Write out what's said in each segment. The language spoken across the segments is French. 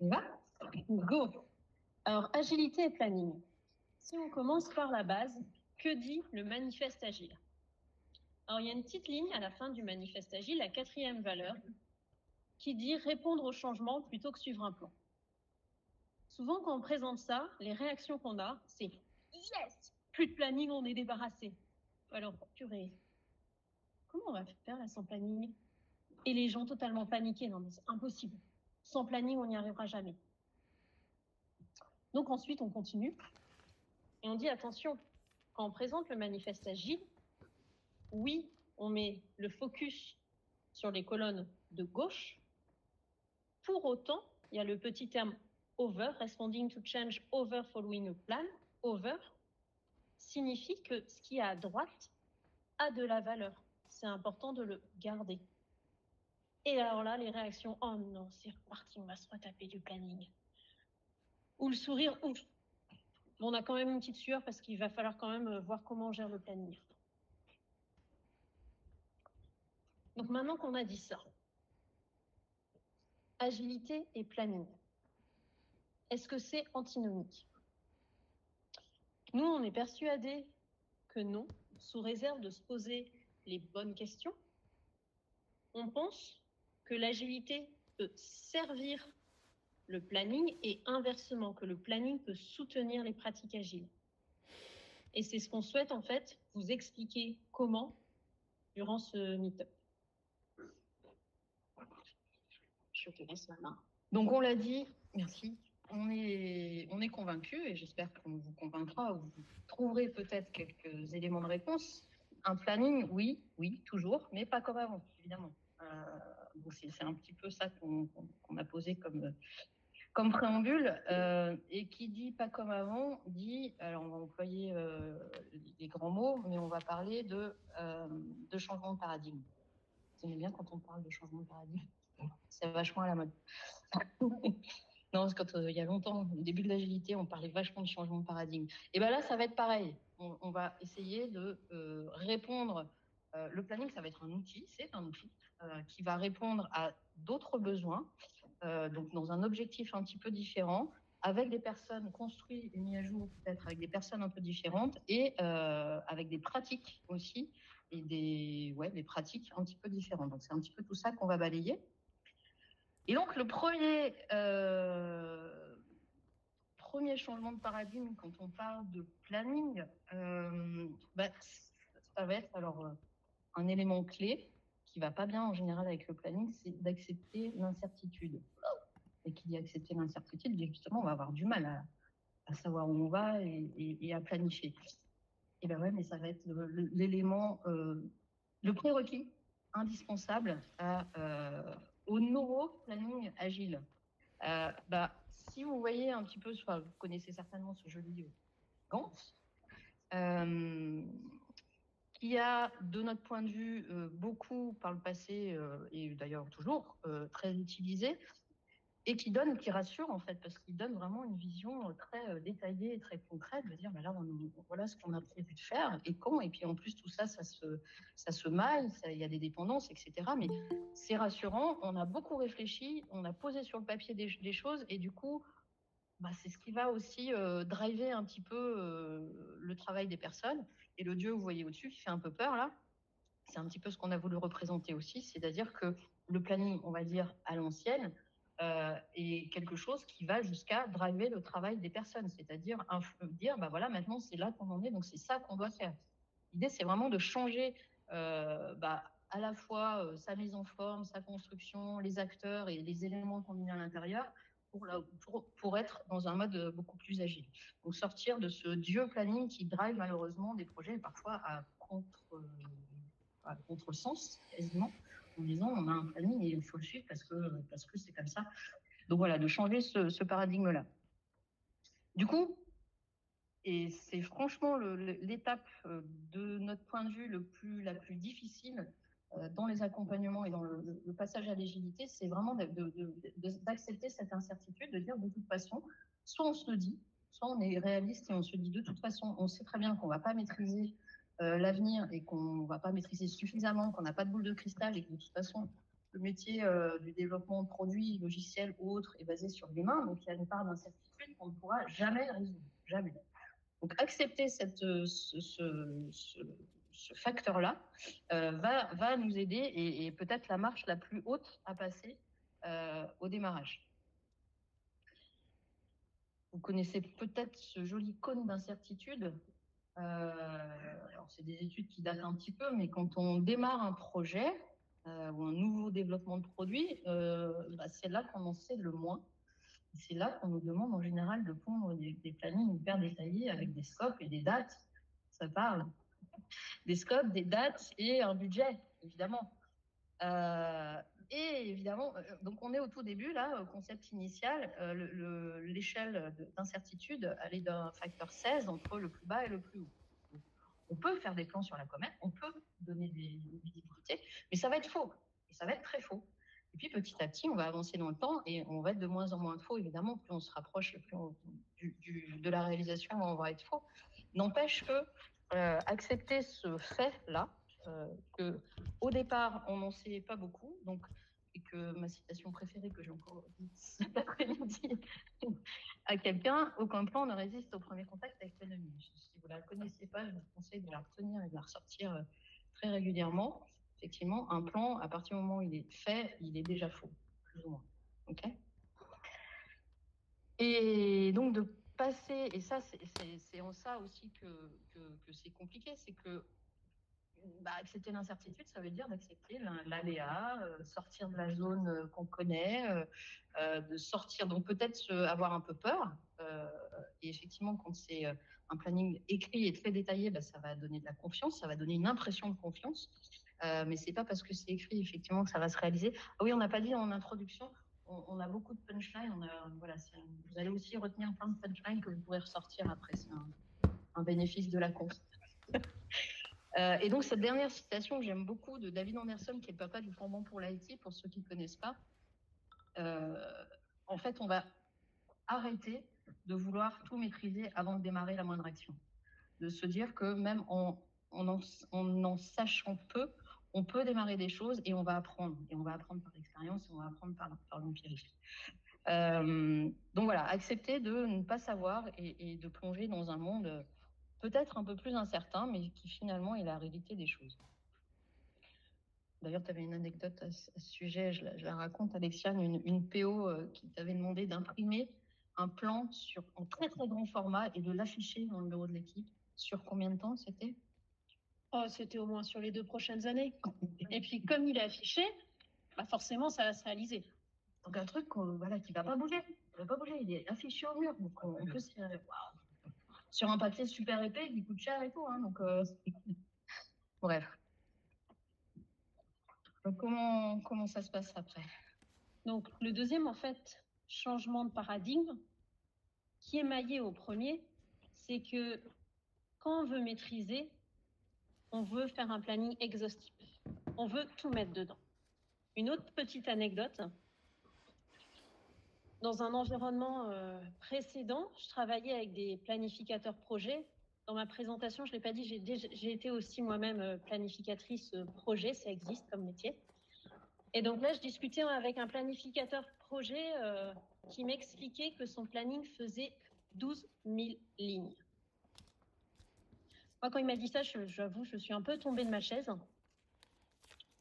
On y va? Go! Alors, agilité et planning. Si on commence par la base, que dit le manifeste agile? Alors, il y a une petite ligne à la fin du manifeste agile, la 4e valeur, qui dit répondre au changement plutôt que suivre un plan. Souvent, quand on présente ça, les réactions qu'on a, c'est yes! Plus de planning, on est débarrassé. Alors, purée, comment on va faire là, sans planning? Et les gens totalement paniqués, non mais c'est impossible. Sans planning, on n'y arrivera jamais. Donc ensuite, on continue et on dit attention, quand on présente le manifeste agile, oui, on met le focus sur les colonnes de gauche. Pour autant, il y a le petit terme over, responding to change over following a plan. Over signifie que ce qui est à droite a de la valeur. C'est important de le garder. Et alors là, les réactions, oh non, c'est reparti, on va se retaper du planning. Ou le sourire, ouf. Bon, on a quand même une petite sueur parce qu'il va falloir quand même voir comment on gère le planning. Donc maintenant qu'on a dit ça, agilité et planning, est-ce que c'est antinomique? Nous, on est persuadés que non, sous réserve de se poser les bonnes questions. On pense que l'agilité peut servir le planning et inversement, que le planning peut soutenir les pratiques agiles. Et c'est ce qu'on souhaite en fait vous expliquer comment durant ce meet-up. Je te laisse la main. Donc on l'a dit, merci. On est convaincus et j'espère qu'on vous convaincra ou vous trouverez peut-être quelques éléments de réponse. Un planning, oui, toujours, mais pas comme avant, évidemment. Donc c'est un petit peu ça qu'on a posé comme préambule. Et qui dit pas comme avant, dit, alors on va employer les grands mots, mais on va parler de changement de paradigme. Vous aimez bien quand on parle de changement de paradigme? C'est vachement à la mode. Non, parce que il y a longtemps, au début de l'agilité, on parlait vachement de changement de paradigme. Et bien là, ça va être pareil. On va essayer de répondre. Le planning, ça va être un outil, c'est un outil qui va répondre à d'autres besoins, donc dans un objectif un petit peu différent, avec des personnes construites et mises à jour, peut-être avec des personnes un peu différentes, et avec des pratiques aussi, et des pratiques un petit peu différentes. Donc c'est un petit peu tout ça qu'on va balayer. Et donc, le premier changement de paradigme quand on parle de planning, ça va être alors un élément clé qui va pas bien en général avec le planning, c'est d'accepter l'incertitude. Et qui dit accepter l'incertitude, justement, on va avoir du mal à savoir où on va et à planifier. Et ben ouais, mais ça va être l'élément, le prérequis indispensable au nouveau planning agile. Si vous voyez un petit peu, vous connaissez certainement ce joli Gantt, qui a, de notre point de vue, beaucoup par le passé, et d'ailleurs toujours, très utilisé, et qui rassure en fait, parce qu'il donne vraiment une vision très détaillée et très concrète, de dire là, voilà ce qu'on a prévu de faire et quand, et puis en plus tout ça, ça se maille, il y a des dépendances, etc. Mais c'est rassurant, on a beaucoup réfléchi, on a posé sur le papier des choses, et du coup, c'est ce qui va aussi driver un petit peu le travail des personnes. Et le dieu, vous voyez au-dessus, qui fait un peu peur là, c'est un petit peu ce qu'on a voulu représenter aussi, c'est-à-dire que le planning, on va dire à l'ancienne, est quelque chose qui va jusqu'à driver le travail des personnes, c'est-à-dire dire, voilà, maintenant c'est là qu'on en est, donc c'est ça qu'on doit faire. L'idée, c'est vraiment de changer à la fois sa mise en forme, sa construction, les acteurs et les éléments qu'on met à l'intérieur pour être dans un mode beaucoup plus agile. Donc sortir de ce dieu planning qui drive malheureusement des projets parfois à contre-sens, quasiment, en disant on a un planning et il faut le suivre parce que c'est comme ça. Donc voilà, de changer ce paradigme-là. Du coup, et c'est franchement l'étape de notre point de vue la plus difficile dans les accompagnements et dans le passage à l'agilité, c'est vraiment d'accepter cette incertitude, de dire de toute façon, soit on se le dit, soit on est réaliste et on se dit de toute façon, on sait très bien qu'on ne va pas maîtriser l'avenir et qu'on ne va pas maîtriser suffisamment, qu'on n'a pas de boule de cristal et que de toute façon, le métier du développement de produits, logiciels ou autres est basé sur l'humain, donc il y a une part d'incertitude qu'on ne pourra jamais résoudre, jamais. Donc accepter ce facteur-là va nous aider et peut-être la marche la plus haute à passer au démarrage. Vous connaissez peut-être ce joli cône d'incertitude. Alors c'est des études qui datent un petit peu, mais quand on démarre un projet ou un nouveau développement de produit, c'est là qu'on en sait le moins. C'est là qu'on nous demande en général de pondre des plannings hyper détaillés avec des scopes et des dates. Ça parle. Des scopes, des dates et un budget, évidemment. Et évidemment, donc on est au tout début, là, au concept initial, l'échelle d'incertitude, elle est d'un facteur 16 entre le plus bas et le plus haut. On peut faire des plans sur la comète, on peut donner des visibilités, mais ça va être faux, et ça va être très faux. Et puis petit à petit, on va avancer dans le temps et on va être de moins en moins faux, évidemment. Plus on se rapproche de la réalisation, on va être faux. N'empêche que accepter ce fait-là, que au départ, on n'en sait pas beaucoup, donc, et que ma citation préférée que j'ai encore dit cet après-midi à quelqu'un, aucun plan ne résiste au premier contact avec l'ennemi. Si vous ne la connaissez pas, je vous conseille de la retenir et de la ressortir très régulièrement. Effectivement, un plan, à partir du moment où il est fait, il est déjà faux, plus ou moins. Ok ? Et donc de passer, et ça, c'est en ça aussi que c'est compliqué, c'est que accepter l'incertitude, ça veut dire d'accepter l'aléa, sortir de la zone qu'on connaît, de sortir, donc peut-être avoir un peu peur. Et effectivement, quand c'est un planning écrit et très détaillé, ça va donner de la confiance, ça va donner une impression de confiance. Mais c'est pas parce que c'est écrit effectivement que ça va se réaliser. Ah oui, on n'a pas dit en introduction, on a beaucoup de punchlines. Voilà, vous allez aussi retenir plein de punchlines que vous pourrez ressortir après. C'est un bénéfice de la conf. Et donc, cette dernière citation que j'aime beaucoup de David Anderson, qui est le papa du Kanban pour l'IT, pour ceux qui ne connaissent pas, en fait, on va arrêter de vouloir tout maîtriser avant de démarrer la moindre action. De se dire que même en sachant peu, on peut démarrer des choses et on va apprendre. Et on va apprendre par l'expérience et on va apprendre par l'empirisme. Donc voilà, accepter de ne pas savoir et de plonger dans un monde peut-être un peu plus incertain, mais qui finalement est la réalité des choses. D'ailleurs, tu avais une anecdote à ce sujet, je la raconte, Alexiane, une PO qui t'avait demandé d'imprimer un plan en très très grand format et de l'afficher dans le bureau de l'équipe. Sur combien de temps c'était ? C'était au moins sur les 2 prochaines années. Et puis, comme il est affiché, forcément, ça va se réaliser. Donc, un truc qui ne va pas bouger. Il va pas bouger, il est affiché au mur. Donc, on peut se dire, waouh, sur un papier super épais qui coûte cher et tout. Hein, donc, bref. Donc, comment ça se passe après ? Donc, le deuxième, en fait, changement de paradigme, qui est maillé au premier, c'est que quand on veut maîtriser, on veut faire un planning exhaustif. On veut tout mettre dedans. Une autre petite anecdote. Dans un environnement précédent, je travaillais avec des planificateurs projets. Dans ma présentation, je ne l'ai pas dit, j'ai été aussi moi-même planificatrice projet, ça existe comme métier. Et donc là, je discutais avec un planificateur projet qui m'expliquait que son planning faisait 12 000 lignes. Moi, quand il m'a dit ça, j'avoue, je suis un peu tombée de ma chaise.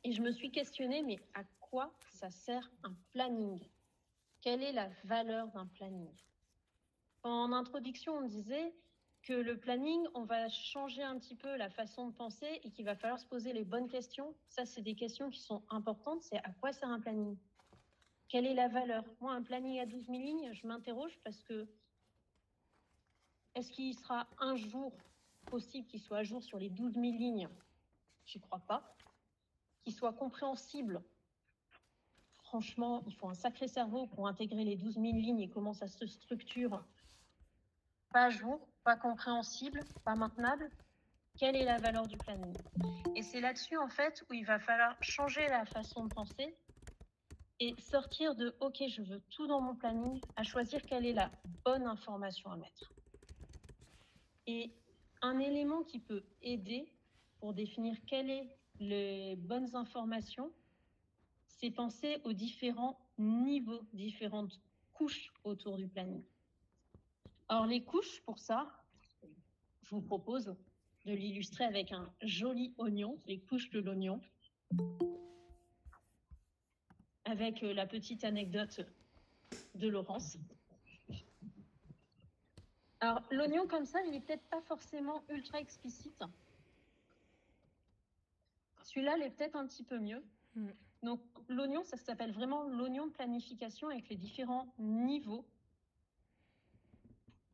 Et je me suis questionnée, mais à quoi ça sert un planning ? Quelle est la valeur d'un planning ? En introduction, on disait que le planning, on va changer un petit peu la façon de penser et qu'il va falloir se poser les bonnes questions. Ça, c'est des questions qui sont importantes. C'est à quoi sert un planning ? Quelle est la valeur ? Moi, un planning à 12 000 lignes, je m'interroge parce que est-ce qu'il sera un jour possible qu'il soit à jour sur les 12 000 lignes ? J'y crois pas. Qu'il soit compréhensible. Franchement, il faut un sacré cerveau pour intégrer les 12 000 lignes et comment ça se structure. Pas à jour, pas compréhensible, pas maintenable. Quelle est la valeur du planning ? Et c'est là-dessus, en fait, où il va falloir changer la façon de penser et sortir de « Ok, je veux tout dans mon planning » à choisir quelle est la bonne information à mettre. Et un élément qui peut aider pour définir quelles sont les bonnes informations, c'est penser aux différents niveaux, différentes couches autour du planning. Alors les couches, pour ça, je vous propose de l'illustrer avec un joli oignon, les couches de l'oignon, avec la petite anecdote de Laurence. Alors l'oignon comme ça, il n'est peut-être pas forcément ultra explicite. Celui-là, il est peut-être un petit peu mieux. Donc l'oignon, ça s'appelle vraiment l'oignon de planification avec les différents niveaux.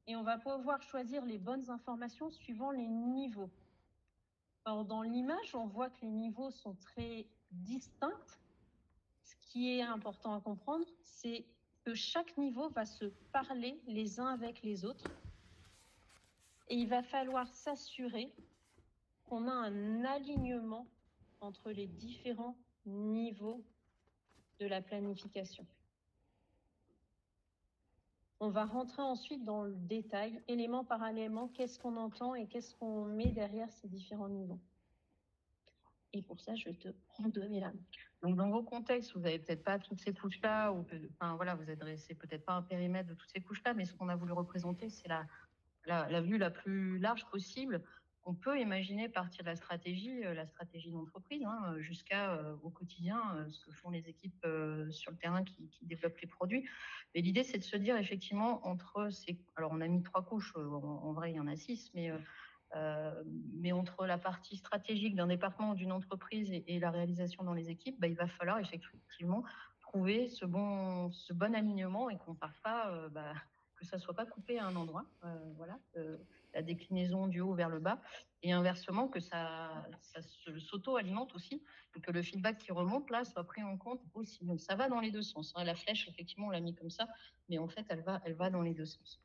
Et on va pouvoir choisir les bonnes informations suivant les niveaux. Alors dans l'image, on voit que les niveaux sont très distincts. Ce qui est important à comprendre, c'est que chaque niveau va se parler les uns avec les autres. Et il va falloir s'assurer qu'on a un alignement entre les différents niveaux de la planification. On va rentrer ensuite dans le détail, élément par élément, qu'est-ce qu'on entend et qu'est-ce qu'on met derrière ces différents niveaux. Et pour ça, je vais te redonner la main. Donc, dans vos contextes, vous n'avez peut-être pas toutes ces couches-là, ou voilà, vous adressez peut-être pas un périmètre de toutes ces couches-là, mais ce qu'on a voulu représenter, c'est la vue la plus large possible. On peut imaginer partir de la stratégie d'entreprise, jusqu'à au quotidien, ce que font les équipes sur le terrain qui développent les produits. Mais l'idée, c'est de se dire effectivement alors on a mis 3 couches, en vrai il y en a 6, mais entre la partie stratégique d'un département ou d'une entreprise et la réalisation dans les équipes, il va falloir effectivement trouver ce bon alignement et qu'on ne parte pas, que ça ne soit pas coupé à un endroit, la déclinaison du haut vers le bas, et inversement que ça s'auto-alimente aussi, et que le feedback qui remonte là soit pris en compte aussi. Donc ça va dans les deux sens. La flèche, effectivement, on l'a mis comme ça, mais en fait, elle va dans les deux sens.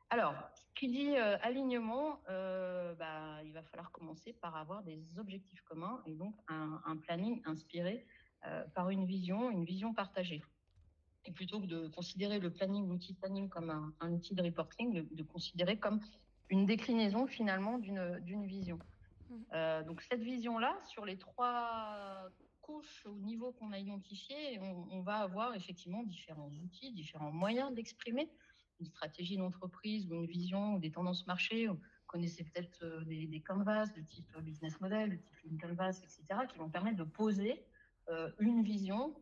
Alors, qui dit alignement, il va falloir commencer par avoir des objectifs communs et donc un planning inspiré par une vision partagée. Et plutôt que de considérer l'outil planning comme un outil de reporting, de considérer comme une déclinaison finalement d'une vision. Donc cette vision-là, sur les 3 couches ou niveaux qu'on a identifiés, on va avoir effectivement différents outils, différents moyens d'exprimer une stratégie d'entreprise ou une vision ou des tendances marché. Vous connaissez peut-être des canvas de type business model, de type lean canvas, etc., qui vont permettre de poser une vision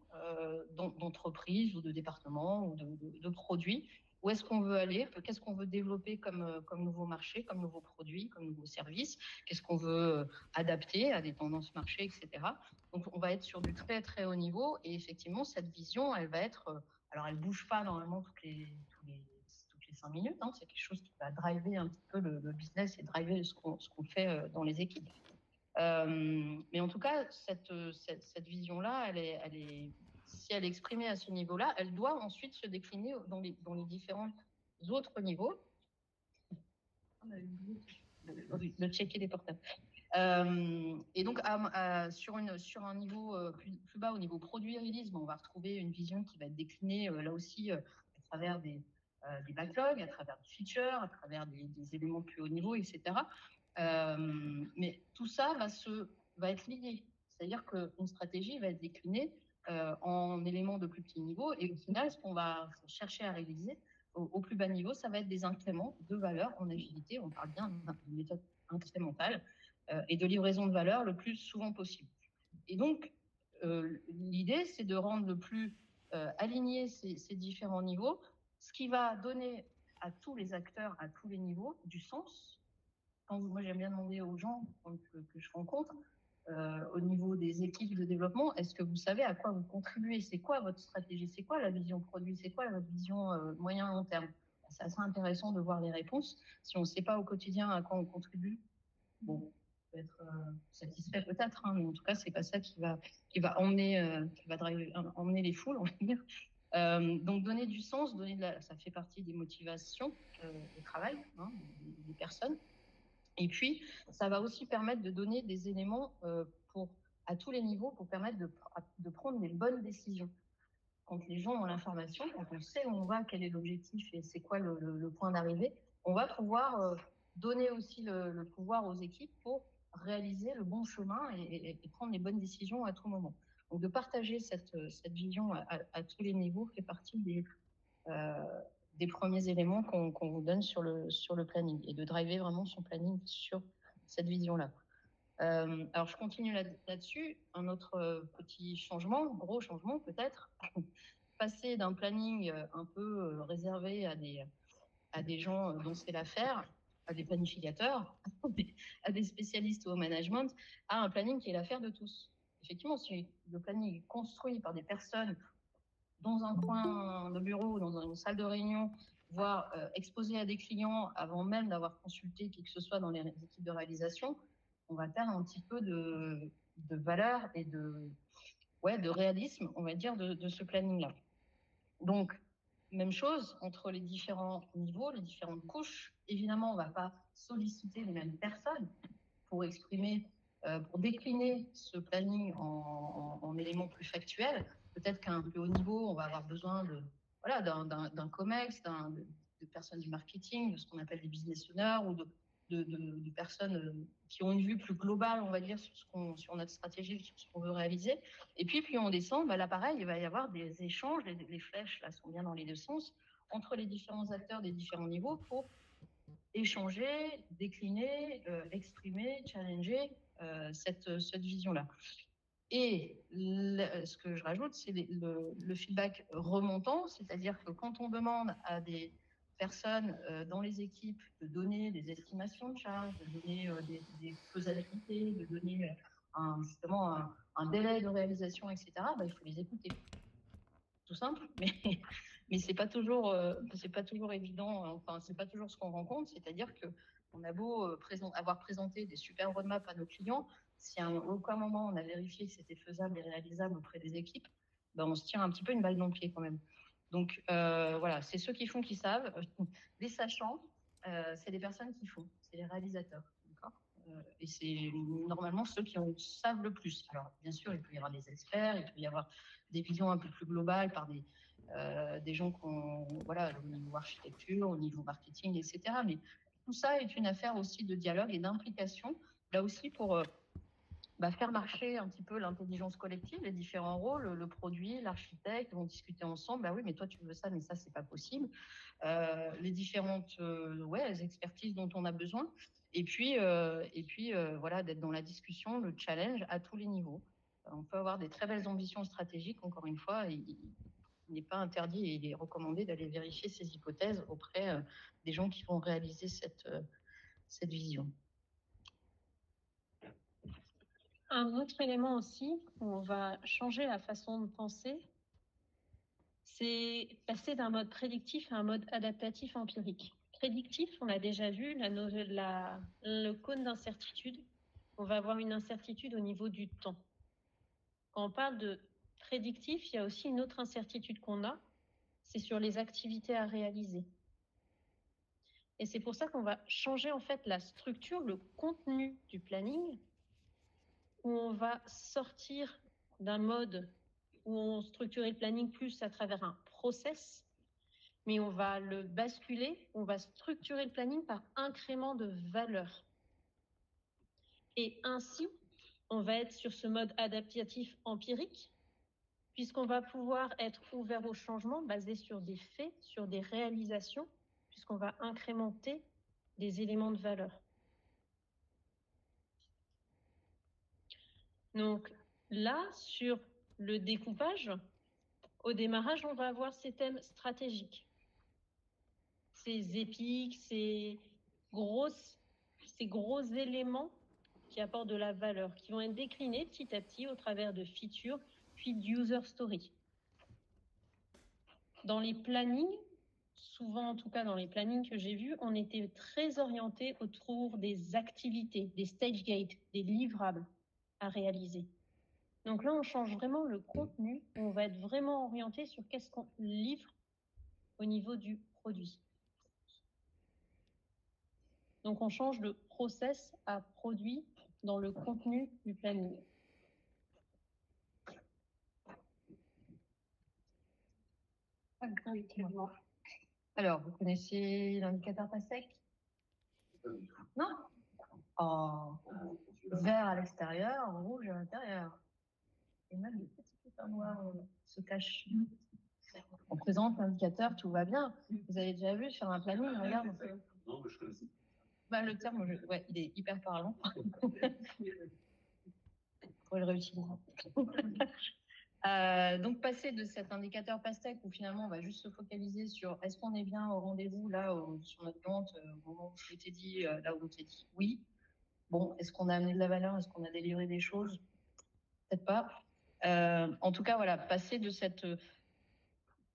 d'entreprise ou de département ou de produit. Où est-ce qu'on veut aller? Qu'est-ce qu'on veut développer comme nouveau marché, comme nouveaux produits, comme nouveaux services? Qu'est-ce qu'on veut adapter à des tendances marché, etc. Donc, on va être sur du très, très haut niveau. Et effectivement, cette vision, elle va être... alors, elle ne bouge pas normalement toutes les 5 minutes. C'est quelque chose qui va driver un petit peu le business et driver ce qu'on fait dans les équipes. Mais en tout cas, cette vision-là, si elle est exprimée à ce niveau-là, elle doit ensuite se décliner dans les différents autres niveaux. De checker les portables. Et donc, sur un niveau plus bas, au niveau produit release, on va retrouver une vision qui va être déclinée là aussi à travers des backlogs, à travers des features, à travers des éléments plus haut niveau, etc. Mais tout ça va être lié. C'est-à-dire qu'une stratégie va être déclinée en éléments de plus petit niveau. Et au final, ce qu'on va chercher à réaliser au plus bas niveau, ça va être des incréments de valeur en agilité. On parle bien d'une méthode incrémentale et de livraison de valeur le plus souvent possible. Et donc, l'idée, c'est de rendre le plus aligné ces différents niveaux, ce qui va donner à tous les acteurs, à tous les niveaux, du sens. Moi, j'aime bien demander aux gens que je rencontre, au niveau des équipes de développement, est-ce que vous savez à quoi vous contribuez? C'est quoi votre stratégie? C'est quoi la vision produit? C'est quoi votre vision moyen long terme? C'est assez intéressant de voir les réponses. Si on ne sait pas au quotidien à quoi on contribue, bon, on peut être satisfait peut-être, mais en tout cas, c'est pas ça qui va emmener les foules, on va dire. Donc donner du sens, ça fait partie des motivations au travail des personnes. Et puis, ça va aussi permettre de donner des éléments à tous les niveaux pour permettre de prendre les bonnes décisions. Quand les gens ont l'information, quand on sait où on va, quel est l'objectif et c'est quoi le point d'arrivée, on va pouvoir donner aussi le pouvoir aux équipes pour réaliser le bon chemin et prendre les bonnes décisions à tout moment. Donc, de partager cette vision à tous les niveaux fait partie des premiers éléments qu'on vous donne sur le planning et de driver vraiment son planning sur cette vision-là. Alors, je continue là-dessus. Un autre petit changement, gros changement peut-être, passer d'un planning un peu réservé à des gens dont c'est l'affaire, à des planificateurs, à des spécialistes au management, à un planning qui est l'affaire de tous. Effectivement, si le planning est construit par des personnes dans un coin de bureau, dans une salle de réunion, voire exposé à des clients avant même d'avoir consulté qui que ce soit dans les équipes de réalisation, on va perdre un petit peu de valeur et de réalisme, on va dire, de ce planning-là. Donc, même chose entre les différents niveaux, les différentes couches. Évidemment, on ne va pas solliciter les mêmes personnes pour exprimer, pour décliner ce planning en éléments plus factuels. Peut-être qu'à un plus haut niveau, on va avoir besoin d'un COMEX, de personnes du marketing, de ce qu'on appelle des business owners ou de personnes qui ont une vue plus globale, on va dire, sur notre stratégie, sur ce qu'on veut réaliser. Et puis on descend, là, pareil, il va y avoir des échanges, les flèches, là, sont bien dans les deux sens, entre les différents acteurs des différents niveaux pour échanger, décliner, exprimer, challenger cette vision-là. Et ce que je rajoute, c'est le feedback remontant, c'est-à-dire que quand on demande à des personnes dans les équipes de donner des estimations de charges, de donner des faisabilités, de donner justement un délai de réalisation, etc., il faut les écouter. Tout simple, mais c'est pas toujours évident. Enfin, c'est pas toujours ce qu'on rencontre. C'est-à-dire que on a beau avoir présenté des super roadmaps à nos clients, si à aucun moment on a vérifié que c'était faisable et réalisable auprès des équipes, on se tire un petit peu une balle dans le pied quand même. Donc voilà, c'est ceux qui font qui savent. Les sachants, c'est les personnes qui font, c'est les réalisateurs. Et c'est normalement ceux qui en savent le plus. Alors, bien sûr, il peut y avoir des experts, il peut y avoir des visions un peu plus globales par des gens au niveau architecture, au niveau marketing, etc. Mais tout ça est une affaire aussi de dialogue et d'implication, là aussi pour faire marcher un petit peu l'intelligence collective, les différents rôles, le produit, l'architecte vont discuter ensemble. Oui, mais toi tu veux ça, mais ça c'est pas possible. Les différentes les expertises dont on a besoin. Et puis d'être dans la discussion, le challenge à tous les niveaux. On peut avoir des très belles ambitions stratégiques, encore une fois, et il n'est pas interdit et il est recommandé d'aller vérifier ces hypothèses auprès des gens qui vont réaliser cette vision. Un autre élément aussi où on va changer la façon de penser, c'est passer d'un mode prédictif à un mode adaptatif empirique. Prédictif, on l'a déjà vu, le cône d'incertitude, on va avoir une incertitude au niveau du temps. Quand on parle de prédictif, il y a aussi une autre incertitude qu'on a, c'est sur les activités à réaliser. Et c'est pour ça qu'on va changer en fait la structure, le contenu du planning, où on va sortir d'un mode où on structurait le planning plus à travers un process, mais on va le basculer, on va structurer le planning par incrément de valeur. Et ainsi, on va être sur ce mode adaptatif empirique, puisqu'on va pouvoir être ouvert au changement basé sur des faits, sur des réalisations, puisqu'on va incrémenter des éléments de valeur. Donc là, sur le découpage, au démarrage, on va avoir ces thèmes stratégiques, ces épiques, ces gros éléments qui apportent de la valeur, qui vont être déclinés petit à petit au travers de features, puis d'user story. Dans les plannings, souvent en tout cas dans les plannings que j'ai vus, on était très orienté autour des activités, des stage gates, des livrables à réaliser. Donc là, on change vraiment le contenu, on va être vraiment orienté sur qu'est-ce qu'on livre au niveau du produit. Donc on change de process à produit dans le contenu du planning. Alors, vous connaissez l'indicateur PASEC? Non? Vert à l'extérieur, rouge à l'intérieur. même des petits putains noirs se cachent. On présente l'indicateur, tout va bien. Vous avez déjà vu sur un planning, regarde. Non, mais je connais. Bah, le terme, ouais, il est hyper parlant. Pour le réutiliser. Donc, passer de cet indicateur pastèque où finalement on va juste se focaliser sur est-ce qu'on est bien au rendez-vous là sur notre vente au moment où je t'ai dit, là où on t'ai dit oui. Bon, est-ce qu'on a amené de la valeur? Est-ce qu'on a délivré des choses? Peut-être pas. En tout cas, voilà, passer de cet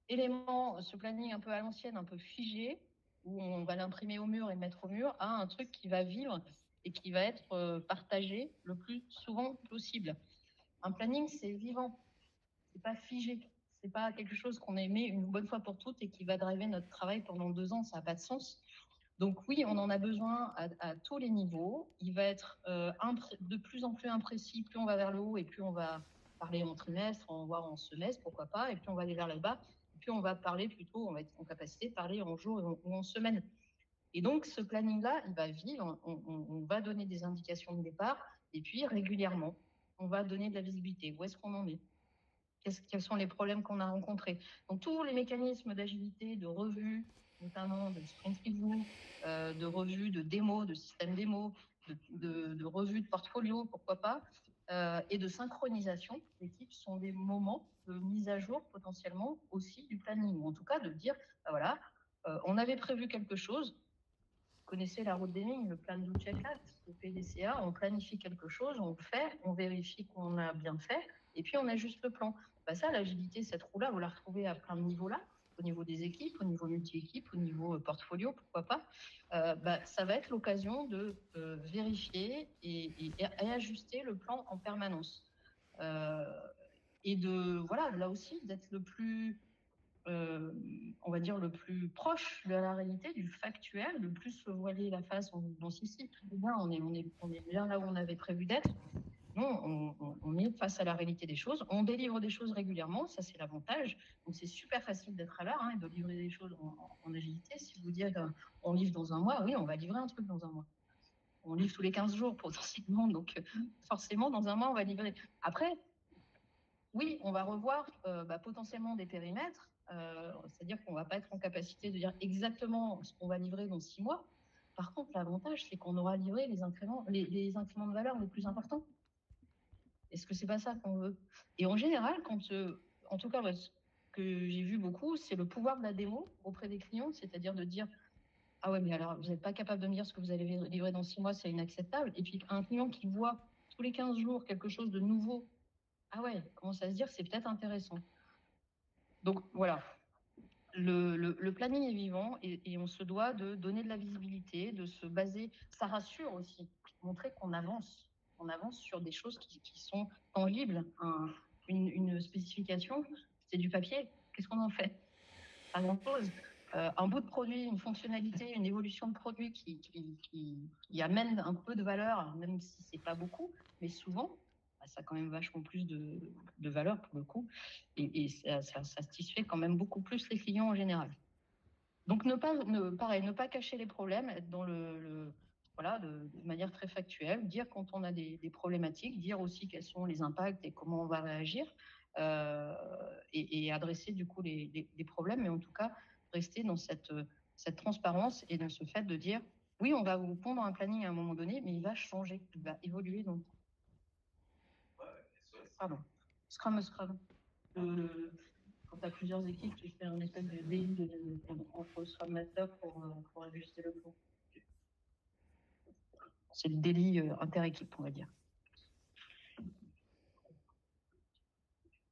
élément, ce planning un peu à l'ancienne, un peu figé, où on va l'imprimer au mur et le mettre au mur, à un truc qui va vivre et qui va être partagé le plus souvent possible. Un planning, c'est vivant, c'est pas figé, c'est pas quelque chose qu'on a aimé une bonne fois pour toutes et qui va driver notre travail pendant 2 ans, ça n'a pas de sens. Donc oui, on en a besoin à tous les niveaux. Il va être de plus en plus imprécis, plus on va vers le haut et plus on va parler en trimestre, voire en semestre, pourquoi pas, et puis on va aller vers le bas, et puis on va parler plutôt, on va être en capacité de parler en jour ou en semaine. Et donc ce planning-là, il va vivre, on va donner des indications de départ, et puis régulièrement, on va donner de la visibilité. Où est-ce qu'on en est? Quels sont les problèmes qu'on a rencontrés? Donc tous les mécanismes d'agilité, de revue, notamment de sprint review, de revue de démo, de système démo, de revue de portfolio, pourquoi pas, et de synchronisation d'équipes sont des moments de mise à jour potentiellement aussi du planning, ou en tout cas de dire, ben voilà, on avait prévu quelque chose, vous connaissez la route des lignes, le plan do check act, le PDCA, on planifie quelque chose, on le fait, on vérifie qu'on a bien fait, et puis on ajuste le plan. Ben ça, l'agilité, cette roue-là, vous la retrouvez à plein de niveaux là, au niveau des équipes, au niveau multi-équipes, au niveau portfolio, pourquoi pas. Ça va être l'occasion de vérifier et ajuster le plan en permanence. Et de, voilà, là aussi, d'être le plus on va dire, le plus proche de la réalité, du factuel, le plus se voiler la face en disant si, tout est bien, on est bien là où on avait prévu d'être. Non, on est face à la réalité des choses, on délivre des choses régulièrement, ça c'est l'avantage. Donc c'est super facile d'être à l'heure et de livrer des choses en agilité. Si vous dites on livre dans un mois, oui, on va livrer un truc dans un mois. On livre tous les 15 jours potentiellement, donc forcément dans un mois on va livrer. Après, oui, on va revoir potentiellement des périmètres, c'est-à-dire qu'on ne va pas être en capacité de dire exactement ce qu'on va livrer dans 6 mois. Par contre, l'avantage, c'est qu'on aura livré les incréments de valeur les plus importants. Est-ce que c'est pas ça qu'on veut? Et en général, en tout cas, ce que j'ai vu beaucoup, c'est le pouvoir de la démo auprès des clients, c'est-à-dire de dire ah ouais, mais alors vous n'êtes pas capable de me dire ce que vous allez livrer dans 6 mois, c'est inacceptable. Et puis un client qui voit tous les 15 jours quelque chose de nouveau, ah ouais, commence à se dire c'est peut-être intéressant. Donc voilà, le planning est vivant et on se doit de donner de la visibilité, de se baser, ça rassure aussi, montrer qu'on avance sur des choses qui sont tangibles. Une spécification, c'est du papier, qu'est-ce qu'on en fait? Pas grand-chose. Un bout de produit, une fonctionnalité, une évolution de produit qui amène un peu de valeur, même si c'est pas beaucoup, mais souvent, ça a quand même vachement plus de valeur pour le coup, et ça satisfait quand même beaucoup plus les clients en général. Donc ne pas cacher les problèmes, être dans voilà, de manière très factuelle, dire quand on a des problématiques, dire aussi quels sont les impacts et comment on va réagir, et adresser du coup les problèmes, mais en tout cas rester dans cette transparence et dans ce fait de dire oui, on va vous pondre un planning à un moment donné, mais il va changer, il va évoluer. Donc, pardon, Scrum. Quand tu as plusieurs équipes, tu fais un espèce de daily entre Scrum Master pour ajuster le plan. C'est le daily inter-équipe, on va dire.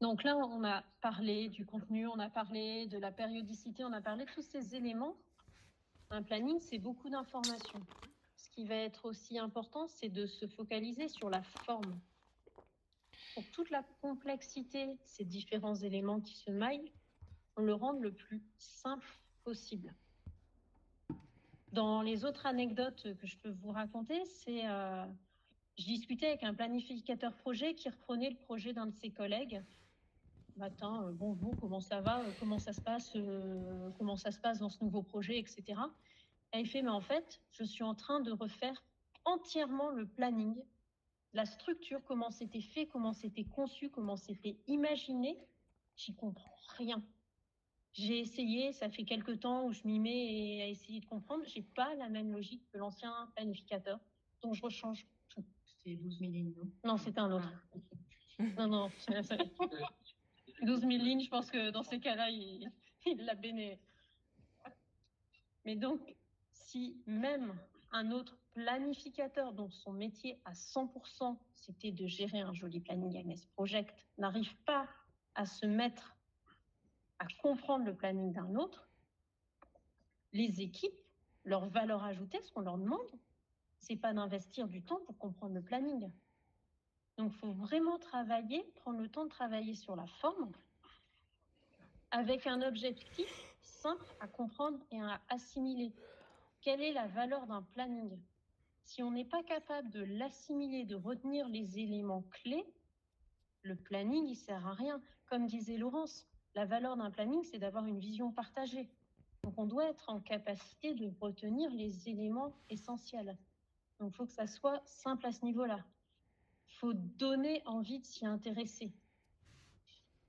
Donc là, on a parlé du contenu, on a parlé de la périodicité, on a parlé de tous ces éléments. Un planning, c'est beaucoup d'informations. Ce qui va être aussi important, c'est de se focaliser sur la forme. Pour toute la complexité, ces différents éléments qui se maillent, on le rende le plus simple possible. Dans les autres anecdotes que je peux vous raconter, je discutais avec un planificateur projet qui reprenait le projet d'un de ses collègues. Matin, bonjour, comment ça va, comment ça se passe dans ce nouveau projet, etc. Et il fait, mais en fait, je suis en train de refaire entièrement le planning la structure, comment c'était fait, comment c'était conçu, comment c'était imaginé, j'y comprends rien. J'ai essayé, ça fait quelques temps où je m'y mets à essayer de comprendre. J'ai pas la même logique que l'ancien planificateur, donc je rechange tout. C'est 12 000 lignes, non? Non, c'était un autre. Non, 12 000 lignes, je pense que dans ces cas-là, il l'a béné. Mais donc, si même un autre planificateur dont son métier à 100%, c'était de gérer un joli planning MS Project, n'arrive pas à se mettre à comprendre le planning d'un autre, les équipes, leur valeur ajoutée, ce qu'on leur demande, c'est pas d'investir du temps pour comprendre le planning. Donc, il faut vraiment travailler, prendre le temps de travailler sur la forme avec un objectif simple à comprendre et à assimiler. Quelle est la valeur d'un planning? Si on n'est pas capable de l'assimiler, de retenir les éléments clés, le planning, il ne sert à rien. Comme disait Laurence, la valeur d'un planning, c'est d'avoir une vision partagée. Donc, on doit être en capacité de retenir les éléments essentiels. Donc, il faut que ça soit simple à ce niveau-là. Il faut donner envie de s'y intéresser.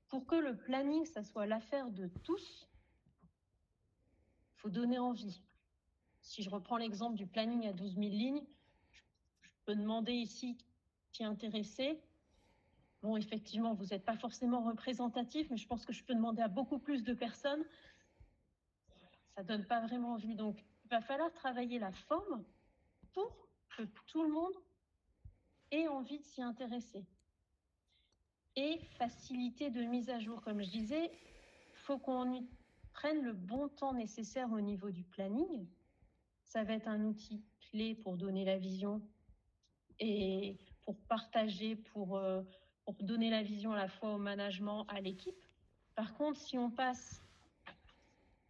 Pour que le planning, ça soit l'affaire de tous, il faut donner envie. Si je reprends l'exemple du planning à 12 000 lignes, je peux demander ici qui est intéressé. Bon, effectivement, vous n'êtes pas forcément représentatif, mais je pense que je peux demander à beaucoup plus de personnes. Ça ne donne pas vraiment envie. Donc, il va falloir travailler la forme pour que tout le monde ait envie de s'y intéresser. Et facilité de mise à jour, comme je disais, il faut qu'on prenne le bon temps nécessaire au niveau du planning. Ça va être un outil clé pour donner la vision et pour partager, pour donner la vision à la fois au management, à l'équipe. Par contre, si on passe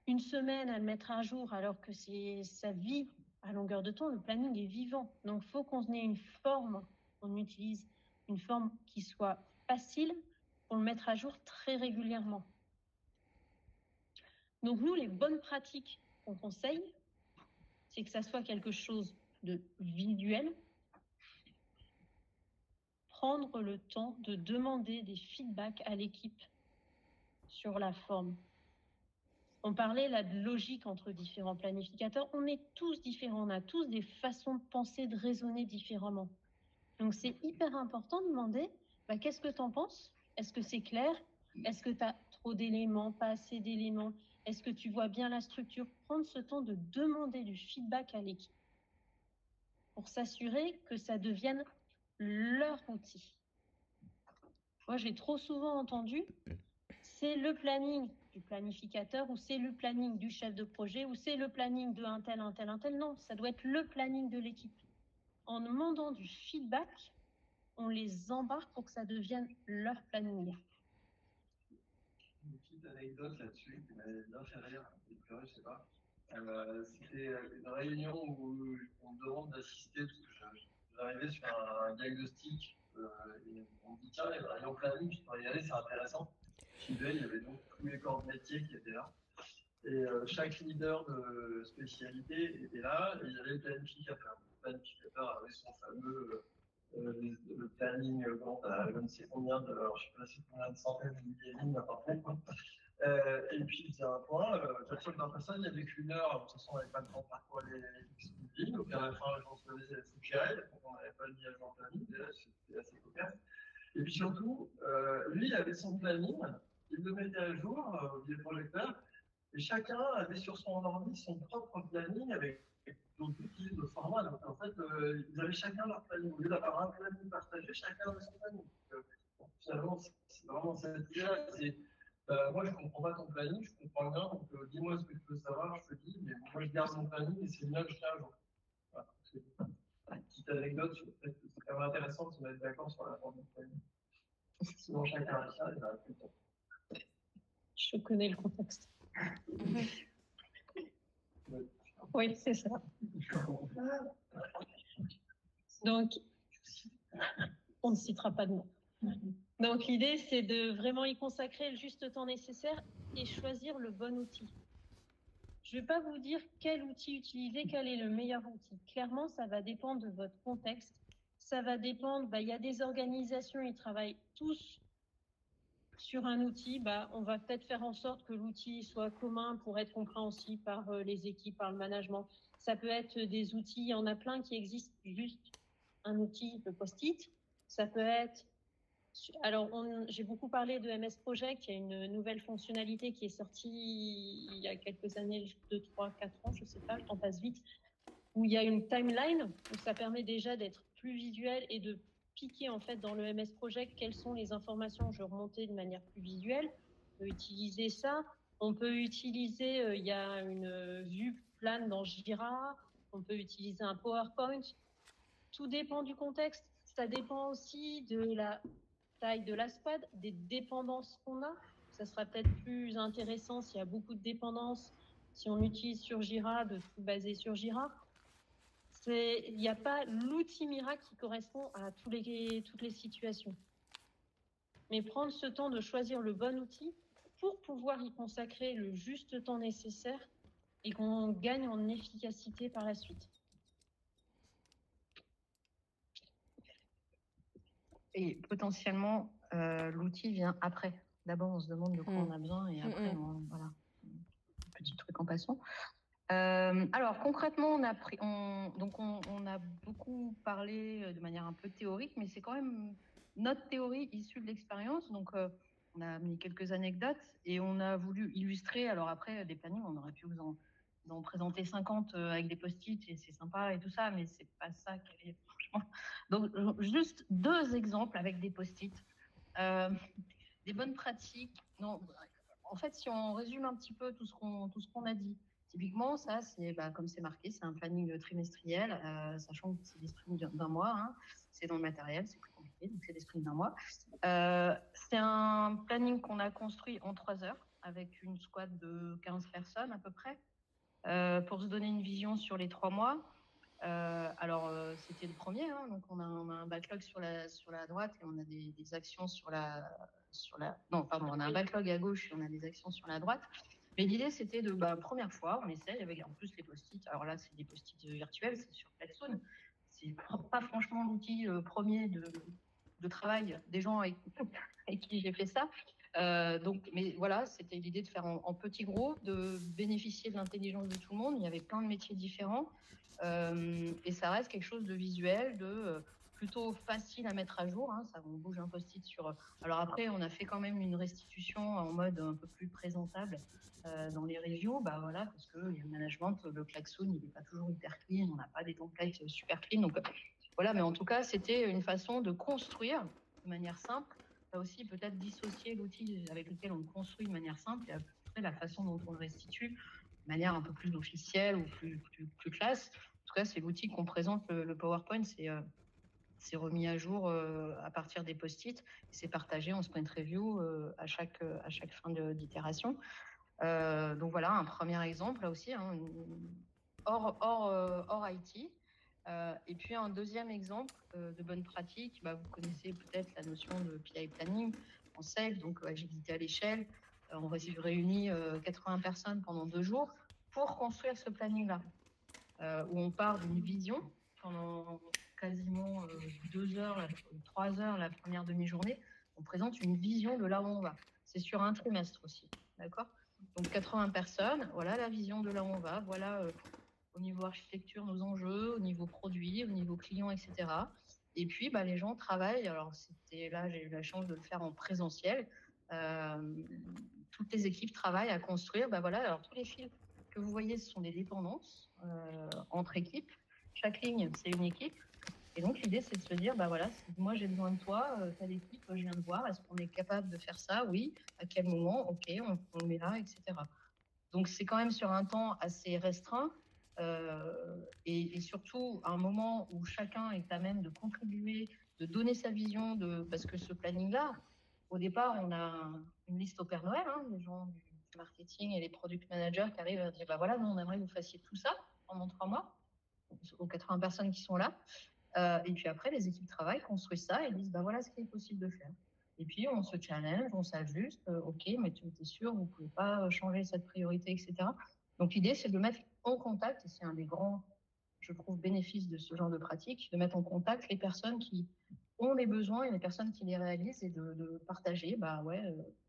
une semaine à le mettre à jour alors que ça vit à longueur de temps, le planning est vivant. Donc, il faut qu'on ait une forme, on utilise une forme qui soit facile pour le mettre à jour très régulièrement. Donc, nous, les bonnes pratiques qu'on conseille, c'est que ça soit quelque chose de visuel, prendre le temps de demander des feedbacks à l'équipe sur la forme. On parlait là de logique entre différents planificateurs. On est tous différents, on a tous des façons de penser, de raisonner différemment. Donc, c'est hyper important de demander qu'est-ce que tu en penses? Est-ce que c'est clair? Est-ce que tu as trop d'éléments, pas assez d'éléments? Est-ce que tu vois bien la structure? Prendre ce temps de demander du feedback à l'équipe pour s'assurer que ça devienne leur outil. Moi, j'ai trop souvent entendu, c'est le planning du planificateur ou c'est le planning du chef de projet ou c'est le planning de un tel. Non, ça doit être le planning de l'équipe. En demandant du feedback, on les embarque pour que ça devienne leur planning. Une petite anecdote là-dessus qui m'avait bien fait rire, je sais pas. C'était une réunion où on me demande d'assister parce que j'arrivais sur un diagnostic et on me dit tiens, il y a une réunion planning, je peux y aller, c'est intéressant. J'y vais, il y avait donc tous les corps de métier qui étaient là. Et chaque leader de spécialité était là et il y avait le planificateur. Le planificateur avait son fameux le planning quand je ne sais combien de, alors je sais pas si combien de centaines de milliers de lignes à peu près. Et puis il faisait un point, chaque fois que dans personne, il y avait qu'une heure, de toute façon on n'avait pas le temps de parcourir les lignes, donc à la fin je pense que c'est suggéré, donc on n'avait pas mis à jour le planning, déjà c'était assez cocasse. Et puis surtout, lui il avait son planning, il le mettait à jour via le projecteur, et chacun avait sur son ordi son propre planning avec d'autres outils de format. Donc en fait, ils avaient chacun leur planning. Au lieu d'avoir un planning partagé, chacun avait son planning. Finalement, c'est vraiment cette idée-là. Moi, je ne comprends pas ton planning, je comprends rien. Donc dis-moi ce que tu veux savoir, je te dis. Mais moi, je garde mon planning et c'est bien que je tiens un jour. Voilà. C'est une petite anecdote sur le fait que c'est quand même intéressant de se mettre d'accord sur la forme du planning. Sinon, chacun a ça et ça n'a plus le temps. Je connais le contexte. Oui, c'est ça. Donc, on ne citera pas de nom. Donc, l'idée, c'est de vraiment y consacrer le juste temps nécessaire et choisir le bon outil. Je ne vais pas vous dire quel outil utiliser, quel est le meilleur outil. Clairement, ça va dépendre de votre contexte. ça va dépendre. Il y a des organisations, ils travaillent tous sur un outil. On va peut-être faire en sorte que l'outil soit commun pour être compréhensible par les équipes, par le management. Ça peut être des outils, il y en a plein qui existent, juste un outil de post-it. Ça peut être... Alors, j'ai beaucoup parlé de MS Project. Il y a une nouvelle fonctionnalité qui est sortie il y a quelques années, 2, 3, 4 ans, je ne sais pas, le temps passe vite, où il y a une timeline, où ça permet déjà d'être plus visuel et de piquer en fait dans le MS Project quelles sont les informations. Je remontais de manière plus visuelle. On peut utiliser ça. On peut utiliser, il y a une vue plane dans Jira. On peut utiliser un PowerPoint. Tout dépend du contexte. Ça dépend aussi de la taille de la squad, des dépendances qu'on a. Ça sera peut-être plus intéressant s'il y a beaucoup de dépendances, si on utilise sur Jira, de tout baser sur Jira. Il n'y a pas l'outil miracle qui correspond à toutes les situations. Mais prendre ce temps de choisir le bon outil pour pouvoir y consacrer le juste temps nécessaire et qu'on gagne en efficacité par la suite. Et potentiellement, l'outil vient après. D'abord, on se demande de quoi on a besoin et après, voilà, petit truc en passant. Alors concrètement, on a beaucoup parlé de manière un peu théorique, mais c'est quand même notre théorie issue de l'expérience. Donc on a mis quelques anecdotes et on a voulu illustrer. Alors après, des plannings, on aurait pu vous en présenter 50 avec des post-it et c'est sympa et tout ça, mais c'est pas ça qui est franchement. Donc juste 2 exemples avec des post-it, des bonnes pratiques. Non, en fait, si on résume un petit peu tout ce qu'on a dit. Typiquement, ça, c'est comme c'est marqué, c'est un planning trimestriel, sachant que c'est des sprints d'un mois. Hein, c'est dans le matériel, c'est plus compliqué, donc c'est des sprints d'un mois. C'est un planning qu'on a construit en 3 heures avec une squad de 15 personnes à peu près, pour se donner une vision sur les 3 mois. Alors, c'était le premier, hein, donc on a un backlog sur la droite et on a des actions on a un backlog à gauche et on a des actions sur la droite. Mais l'idée, c'était première fois, on essaye avec en plus les post-it. Alors là, c'est des post-it virtuels, c'est sur Klaxoon. C'est pas franchement l'outil premier de travail des gens avec qui j'ai fait ça. Mais voilà, c'était l'idée de faire en petit groupe, de bénéficier de l'intelligence de tout le monde. Il y avait plein de métiers différents. Et ça reste quelque chose de visuel, plutôt facile à mettre à jour. Hein, ça, on bouge un post-it sur. Alors après, on a fait quand même une restitution en mode un peu plus présentable dans les reviews, voilà, parce que le management, le Klaxoon, il n'est pas toujours hyper clean, on n'a pas des templates super clean. Donc voilà, mais en tout cas, c'était une façon de construire de manière simple. Là aussi, peut-être dissocier l'outil avec lequel on construit de manière simple et après la façon dont on le restitue de manière un peu plus officielle ou plus classe. En tout cas, c'est l'outil qu'on présente, le PowerPoint, c'est remis à jour à partir des post-it. C'est partagé en sprint review à chaque fin d'itération. Donc voilà, un premier exemple, là aussi, hein, hors IT. Et puis un deuxième exemple de bonne pratique, vous connaissez peut-être la notion de PI planning en SEC, donc agilité à l'échelle. On réunit 80 personnes pendant 2 jours pour construire ce planning-là, où on part d'une vision pendant quasiment 2 heures, 3 heures la première demi-journée. On présente une vision de là où on va. C'est sur un trimestre aussi, d'accord ? Donc 80 personnes, voilà la vision de là où on va, voilà au niveau architecture nos enjeux, au niveau produit, au niveau client, etc. Et puis les gens travaillent. Alors là, j'ai eu la chance de le faire en présentiel. Toutes les équipes travaillent à construire. Alors tous les fils que vous voyez, ce sont des dépendances entre équipes. Chaque ligne, c'est une équipe. Et donc l'idée, c'est de se dire, voilà, moi j'ai besoin de toi, telle équipe, je viens de voir, est-ce qu'on est capable de faire ça? Oui. À quel moment? Ok, on le met là, etc. Donc c'est quand même sur un temps assez restreint. Et surtout un moment où chacun est à même de contribuer, de donner sa vision, parce que ce planning-là, au départ, on a une liste au Père Noël, hein, les gens du marketing et les product managers qui arrivent à dire, voilà, nous, on aimerait que vous fassiez tout ça pendant 3 mois, aux 80 personnes qui sont là. Et puis après, les équipes travaillent, construisent ça et disent, voilà ce qui est possible de faire. Et puis, on se challenge, on s'ajuste. Ok, mais tu es sûr, vous ne pouvez pas changer cette priorité, etc. Donc, l'idée, c'est de mettre en contact, et c'est un des grands je trouve, bénéfice de ce genre de pratique, de mettre en contact les personnes qui ont les besoins et les personnes qui les réalisent et de partager,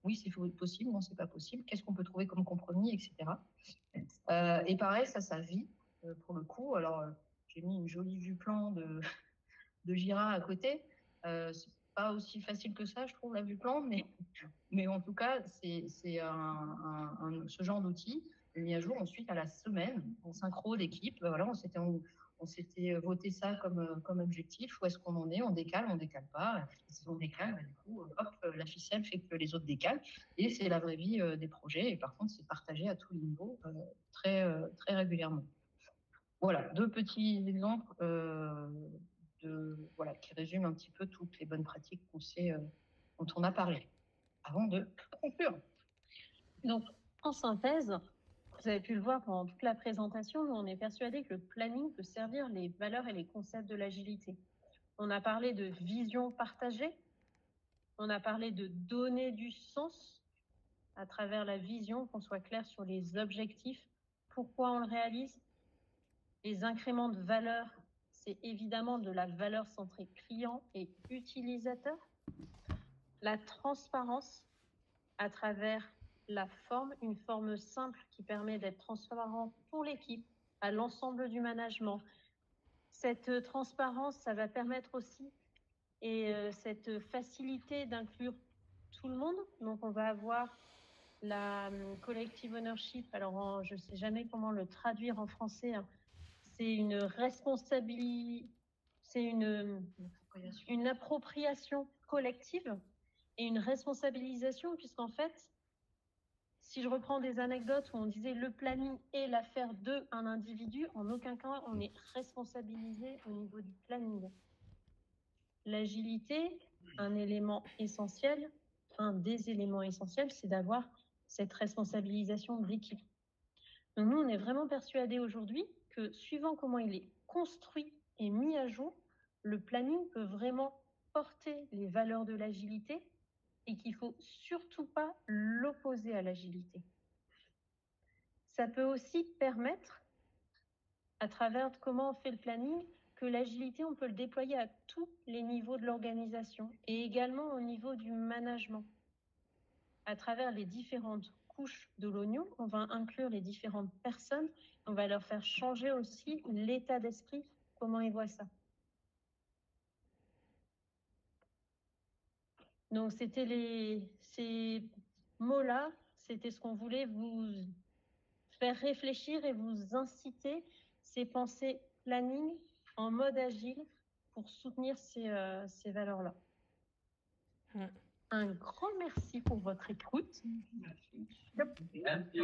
oui, c'est possible, non, c'est pas possible, qu'est-ce qu'on peut trouver comme compromis, etc. Et pareil, ça vit, pour le coup. Alors, j'ai mis une jolie vue plan de Jira à côté. C'est pas aussi facile que ça, je trouve, la vue plan, mais en tout cas, c'est ce genre d'outil mis à jour ensuite à la semaine, en synchro d'équipe. Voilà, on s'était voté ça comme objectif. Où est-ce qu'on en est? On décale pas. Si on décale, du coup, hop, la ficelle fait que les autres décalent. Et c'est la vraie vie des projets. Et par contre, c'est partagé à tous les niveaux très régulièrement. Voilà, 2 petits exemples qui résument un petit peu toutes les bonnes pratiques dont on a parlé. Avant de conclure. Donc, en synthèse, vous avez pu le voir pendant toute la présentation, nous, on est persuadé que le planning peut servir les valeurs et les concepts de l'agilité. On a parlé de vision partagée, on a parlé de donner du sens à travers la vision, qu'on soit clair sur les objectifs, pourquoi on le réalise. Les incréments de valeur, c'est évidemment de la valeur centrée client et utilisateur. La transparence à travers la forme, une forme simple qui permet d'être transparent pour l'équipe, à l'ensemble du management. Cette transparence, ça va permettre aussi cette facilité d'inclure tout le monde. Donc, on va avoir la collective ownership. Alors, je ne sais jamais comment le traduire en français. Hein. C'est une responsabilité, c'est une appropriation collective et une responsabilisation, puisqu'en fait, si je reprends des anecdotes où on disait le planning est l'affaire d'un individu, en aucun cas on est responsabilisé au niveau du planning. L'agilité, un élément essentiel, un des éléments essentiels, c'est d'avoir cette responsabilisation de l'équipe. Donc nous, on est vraiment persuadés aujourd'hui que suivant comment il est construit et mis à jour, le planning peut vraiment porter les valeurs de l'agilité et qu'il ne faut surtout pas l'opposer à l'agilité. Ça peut aussi permettre, à travers comment on fait le planning, que l'agilité, on peut le déployer à tous les niveaux de l'organisation et également au niveau du management. À travers les différentes couches de l'oignon, on va inclure les différentes personnes, on va leur faire changer aussi l'état d'esprit, comment ils voient ça. Donc, c'était ces mots-là, c'était ce qu'on voulait vous faire réfléchir et vous inciter ces pensées planning en mode agile pour soutenir ces valeurs-là. Un grand merci pour votre écoute. Merci.